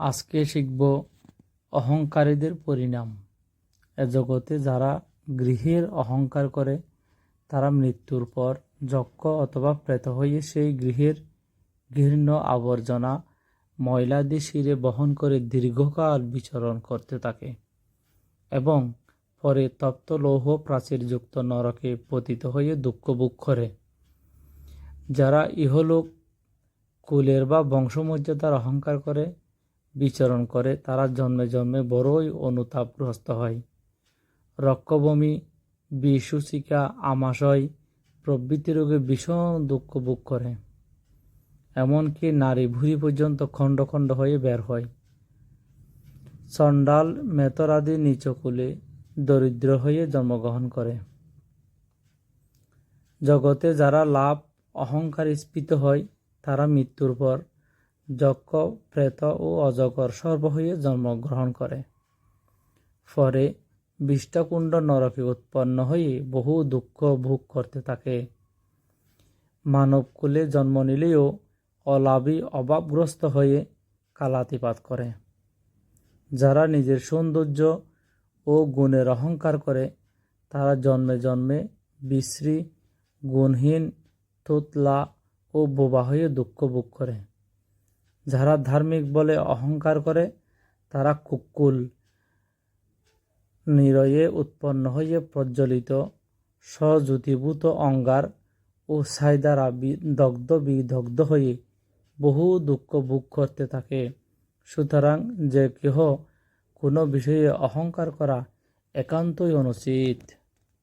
আজকে শিখব অহংকারীদের পরিণাম। এ জগতে যারা গৃহের অহংকার করে তারা মৃত্যুর পর যক্ষ অথবা প্রেত হয়ে সেই গৃহের ঘৃণ্য আবর্জনা ময়লাদি শিরে বহন করে দীর্ঘকাল বিচরণ করতে থাকে এবং পরে তপ্ত লৌহ প্রাচীরযুক্ত নরকে পতিত হয়ে দুঃখ ভোগ করে। যারা ইহলোক কুলের বা বংশমর্যাদার অহংকার করে বিচরণ করে তারা জন্মে জন্মে বড়ই অনুতাপগ্রস্ত হয়। রক্তবমি, বিষুচিকা, আমাশয় প্রভৃতি রোগে ভীষণ দুঃখ ভোগ করে। এমনকি নারী ভুঁড়ি পর্যন্ত খণ্ড খণ্ড হয়ে বের হয়। চণ্ডাল, মেতরাদি নিচকুলে দরিদ্র হয়ে জন্মগ্রহণ করে। জগতে যারা লাভ অহংকার স্ফীত হয় তারা মৃত্যুর পর যক্ষ, প্রেত ও অজগর সর্ব হয়ে জন্মগ্রহণ করে। পরে বিষ্ঠাকুণ্ড নরকে উৎপন্ন হয়ে বহু দুঃখ ভোগ করতে থাকে। মানবকুলে জন্ম নিলেও অলাভী অভাবগ্রস্ত হয়ে কালাতিপাত করে। যারা নিজের সৌন্দর্য ও গুণের অহংকার করে তারা জন্মে জন্মে বিশ্রী, গুণহীন, তোতলা ও বোবা হয়ে দুঃখ ভোগ করে। যারা ধার্মিক বলে অহংকার করে তারা কুকুল নিরয়ে উৎপন্ন হয়ে প্রজ্বলিত স্বজ্যোতিভূত অঙ্গার ও ছাই দ্বারা দগ্ধ বিদগ্ধ হয়ে বহু দুঃখ ভোগ করতে থাকে। সুতরাং যে কেহ কোনো বিষয়ে অহংকার করা একান্তই অনুচিত।